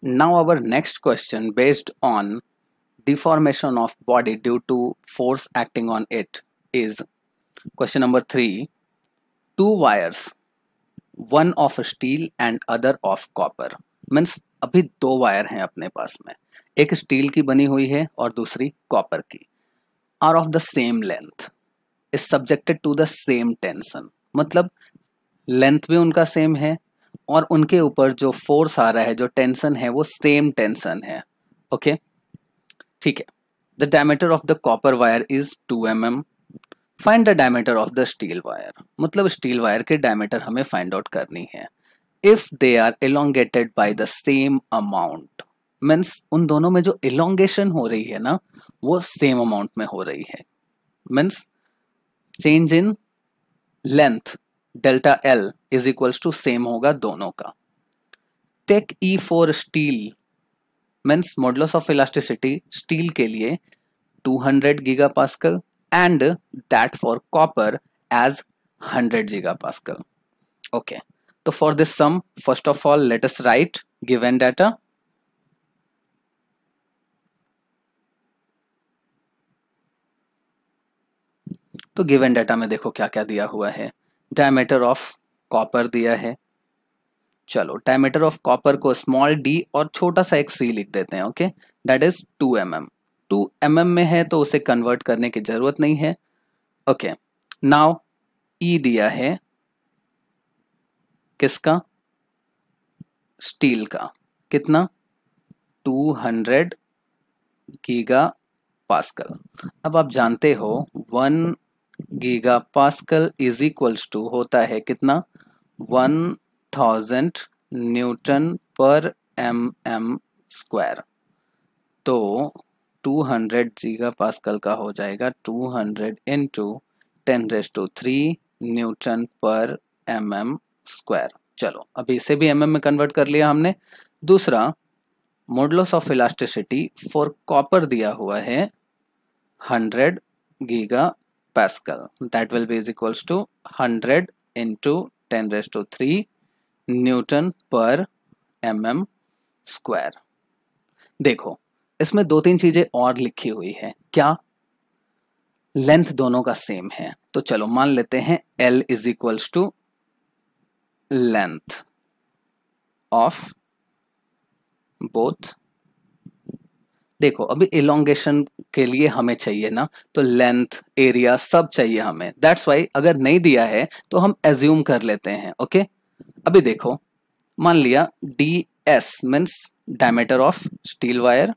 Now our next question based on deformation of body due to force acting on it is question number 3. Two wires, one of steel and other of copper. Means अभी दो wire हैं अपने पास में, एक steel की बनी हुई है और दूसरी कॉपर की, are of the same length, is subjected to the same tension. मतलब लेंथ भी उनका सेम है और उनके ऊपर जो फोर्स आ रहा है, जो टेंशन है, वो सेम टेंशन है. ओके, ठीक है. The diameter of the copper wire is 2 mm. Find the diameter of the steel wire. मतलब स्टील वायर के डायमीटर हमें फाइंड आउट करनी है. If they are elongated by the same amount, means उन दोनों में जो एलोंगेशन हो रही है ना, वो सेम अमाउंट में हो रही है. Means change in length delta L is equals to same होगा दोनों का. Take E for steel, means modulus of elasticity steel के लिए 200 giga pascal and that for copper as 100 gigapascal. Okay, so for this sum, first of all let us write given data. तो given data में देखो क्या क्या दिया हुआ है. डायमीटर ऑफ कॉपर दिया है. चलो डायमीटर ऑफ कॉपर को स्मॉल डी और छोटा सा एक सी लिख देते हैं. Okay, that is 2 mm. 2 mm में है तो उसे कन्वर्ट करने की जरूरत नहीं है. ओके, नाउ ई दिया है किसका? स्टील का. कितना? 200 गीगा पास्कल. अब आप जानते हो 1 giga pascal is equals to होता है कितना? 1000 न्यूटन पर mm स्क्वायर. तो 200 गीगा पास्कल का हो जाएगा 200 into 10⁻³ newton per mm square. चलो अभी इसे भी mm में कन्वर्ट कर लिया हमने. दूसरा, modulus of elasticity for copper दिया हुआ है 100 giga pascal. That will be is equals to 100 into 10⁻³ newton per mm square. देखो इसमें 2-3 चीजें और लिखी हुई है. क्या? लेंथ दोनों का सेम है. तो चलो मान लेते हैं L is equals to length of both. देखो अभी इलोंगेशन के लिए हमें चाहिए ना, तो लेंथ, एरिया सब चाहिए हमें. दैट्स वाई अगर नहीं दिया है तो हम एज्यूम कर लेते हैं. ओके, अभी देखो मान लिया DS means diameter of steel wire,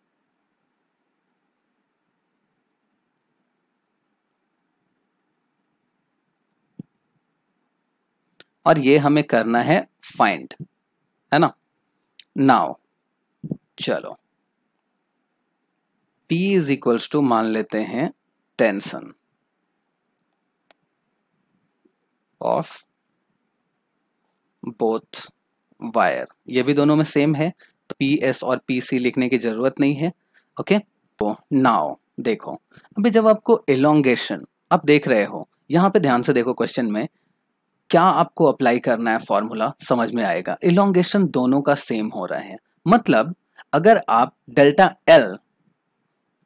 और ये हमें करना है फाइंड, है ना. नाउ चलो P इज इक्वल्स टू मान लेते हैं टेंशन ऑफ बोथ वायर. ये भी दोनों में सेम है तो PS और PC लिखने की जरूरत नहीं है. ओके, तो नाउ देखो अभी जब आपको एलोंगेशन, आप देख रहे हो यहां पे ध्यान से देखो क्वेश्चन में क्या आपको अप्लाई करना है फॉर्मूला, समझ में आएगा. इलोंगेशन दोनों का सेम हो रहा है. मतलब अगर आप डेल्टा एल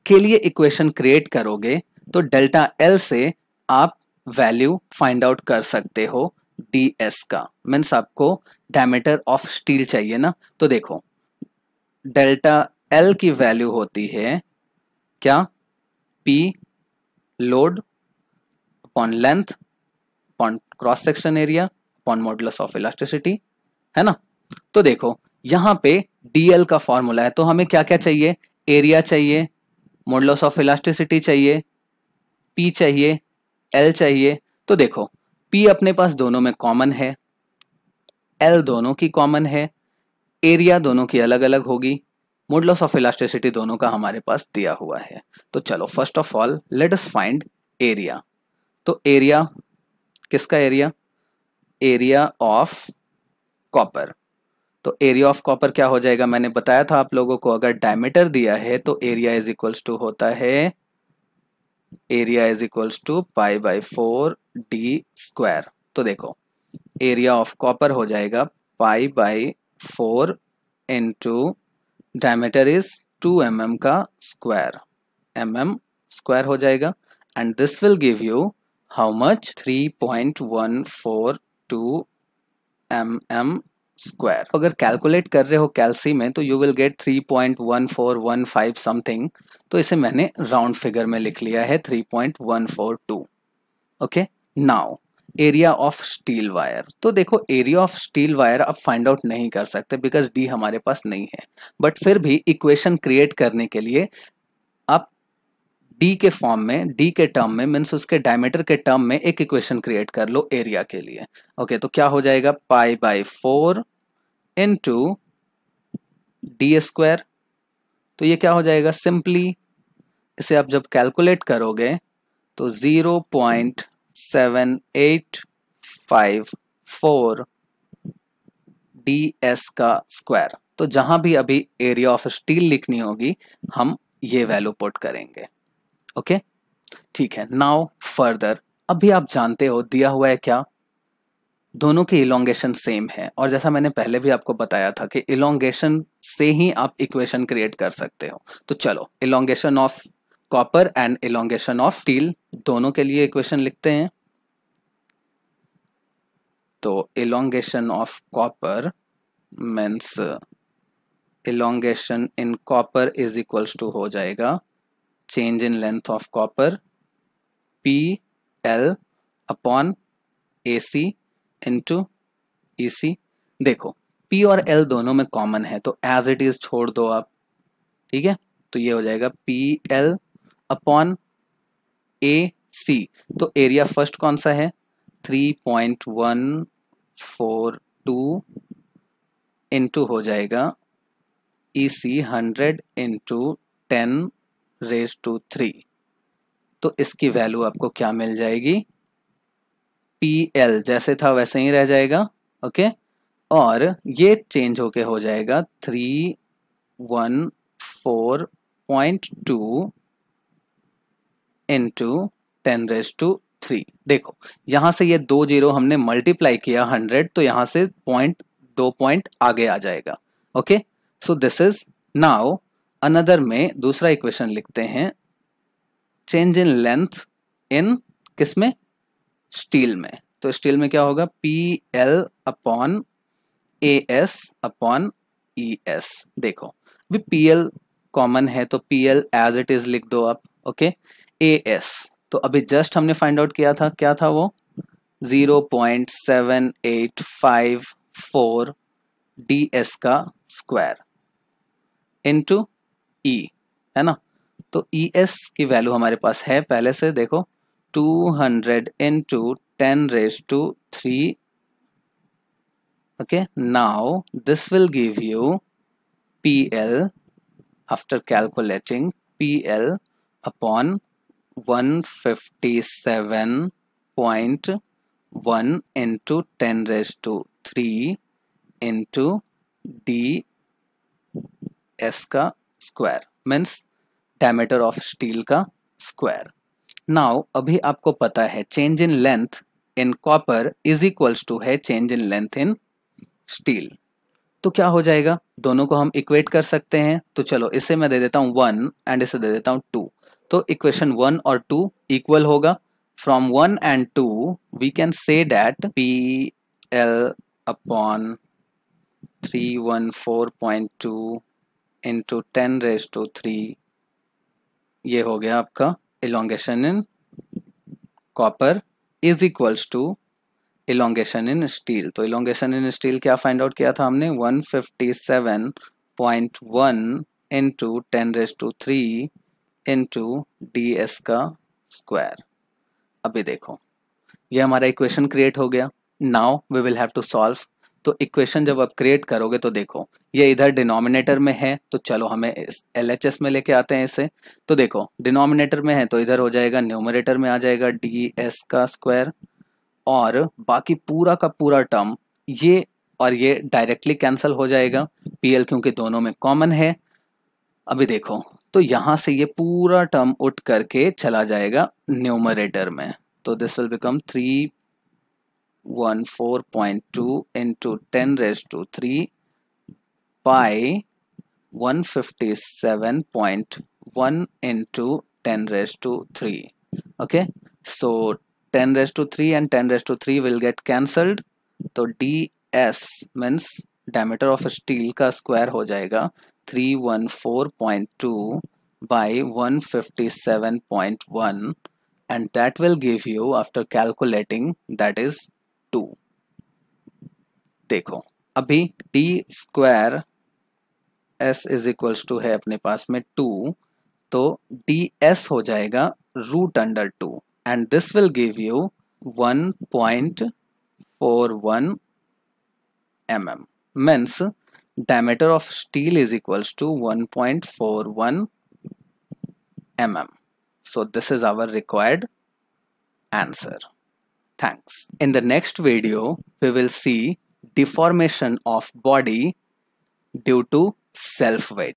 के लिए इक्वेशन क्रिएट करोगे तो डेल्टा एल से आप वैल्यू फाइंड आउट कर सकते हो DS का. मीन्स आपको डायमीटर ऑफ स्टील चाहिए ना, तो देखो डेल्टा एल की वैल्यू होती है क्या? P load upon length upon cross section area upon modulus of elasticity, है ना. तो देखो यहां पे DL का फॉर्मूला है तो हमें क्या क्या चाहिए? एरिया चाहिए, मॉडुलस ऑफ इलास्टिसिटी चाहिए, P चाहिए, L चाहिए. तो देखो P अपने पास दोनों में कॉमन है, L दोनों की कॉमन है, एरिया दोनों की अलग अलग होगी, मॉडुलस ऑफ इलास्टिसिटी दोनों का हमारे पास दिया हुआ है. तो चलो first of all let us find area. तो एरिया किसका? Area, area of copper. तो एरिया ऑफ कॉपर क्या हो जाएगा? मैंने बताया था आप लोगों को अगर डायमीटर दिया है तो एरिया इज इक्वल्स टू होता है, area is equals to π/4d square. तो देखो एरिया ऑफ कॉपर हो जाएगा π/4 इंटू डायमीटर इज 2 mm का स्क्वायर, mm स्क्वायर हो जाएगा, and this will give you how much 3.142 mm square. अगर कैलकुलेट कर रहे हो कैलसी में तो यू विल गेट 3.1415 समथिंग, तो इसे मैंने राउंड फिगर में लिख लिया है 3.142। Okay, now area of steel wire. तो देखो एरिया ऑफ स्टील वायर आप फाइंड आउट नहीं कर सकते बिकॉज डी हमारे पास नहीं है, बट फिर भी इक्वेशन क्रिएट करने के लिए आप डी के फॉर्म में, डी के टर्म में मीन्स उसके डायमीटर के टर्म में एक इक्वेशन क्रिएट कर लो एरिया के लिए। ओके, तो क्या हो जाएगा, pi by 4 into D square. तो ये क्या हो जाएगा, सिंपली इसे आप जब कैलकुलेट करोगे तो 0.7854 ds का स्क्वायर। तो जहां भी अभी एरिया ऑफ स्टील लिखनी होगी हम ये वैल्यू पुट करेंगे। ओके, ठीक है। नाउ फर्दर, अभी आप जानते हो दिया हुआ है क्या, दोनों की इलोंगेशन सेम है, और जैसा मैंने पहले भी आपको बताया था कि इलोंगेशन से ही आप इक्वेशन क्रिएट कर सकते हो। तो चलो elongation of copper and elongation of steel दोनों के लिए इक्वेशन लिखते हैं। तो elongation of copper means elongation in copper is equals to हो जाएगा change in length of copper P L upon A C into E C. देखो P और L दोनों में कॉमन है तो एज इट इज छोड़ दो आप, ठीक है। तो ये हो जाएगा PL अपॉन AC। तो एरिया फर्स्ट कौन सा है, 3.142 इंटू हो जाएगा EC 100 इंटू 10⁻3। तो इसकी वैल्यू आपको क्या मिल जाएगी, PL जैसे था वैसे ही रह जाएगा। ओके, और ये चेंज होके हो जाएगा 314.2 इंटू 10⁻3। देखो यहां से ये 2 जीरो हमने मल्टीप्लाई किया 100, तो यहां से 2 पॉइंट आगे आ जाएगा। Okay, so this is now another में दूसरा इक्वेशन लिखते हैं, चेंज इन लेंथ इन किसमें, स्टील में। तो स्टील में क्या होगा, PL upon AS upon ES। देखो अभी PL कॉमन है तो PL एज इट इज लिख दो आप। ओके, AS तो अभी जस्ट हमने फाइंड आउट किया था, क्या था वो 0.7854 ds का स्क्वायर इनटू E, है ना। तो ES की वैल्यू हमारे पास है पहले से, देखो 200 into 10⁻3। Okay, now this will give you PL after calculating PL upon 157.1 into 10⁻3 into ds का square means diameter of steel का स्क्वायर। नाउ अभी आपको पता है change in length in copper is equals to है change in length in steel. तो क्या हो जाएगा, दोनों को हम इक्वेट कर सकते हैं। तो चलो इसे मैं दे देता हूं 1 एंड इसे दे देता हूं 2। तो इक्वेशन 1 और 2 इक्वल होगा। From 1 and 2 we can say that PL upon 314.2 into 10⁻3 ये हो गया आपका elongation in copper is equals to elongation in steel. तो इलोंगेशन इन स्टील क्या फाइंड आउट किया था हमने, 157.1 इंटू 10⁻3 इंटू ds का स्क्वायर। अभी देखो ये हमारा इक्वेशन क्रिएट हो गया। Now we will have to solve. तो इक्वेशन जब आप क्रिएट करोगे तो देखो ये इधर डिनोमिनेटर में है, तो चलो हमें LHS में लेके आते हैं इसे। तो देखो डिनोमिनेटर में है तो इधर हो जाएगा, न्यूमरेटर में आ जाएगा ds का स्क्वायर, और बाकी पूरा का पूरा टर्म ये और ये डायरेक्टली कैंसिल हो जाएगा, PL क्योंकि दोनों में कॉमन है। अभी देखो तो यहां से ये पूरा टर्म उठ करके चला जाएगा न्यूमरेटर में। तो this will become 314.2 into 10⁻3 by 157.1 into 10 raised to 3. Okay, so 10 raised to 3 and 10 raised to 3 will get cancelled. तो ds means diameter of steel का square हो जाएगा 314.2 by 157.1, and that will give you, after calculating, that is 2. देखो अभी d square s is equals to है अपने पास में 2, तो ds हो जाएगा root under 2, and this will give you 1.41 mm. Means diameter of steel is equals to 1.41 mm. So this is our required answer. Thanks. In the next video, we will see deformation of body due to self weight.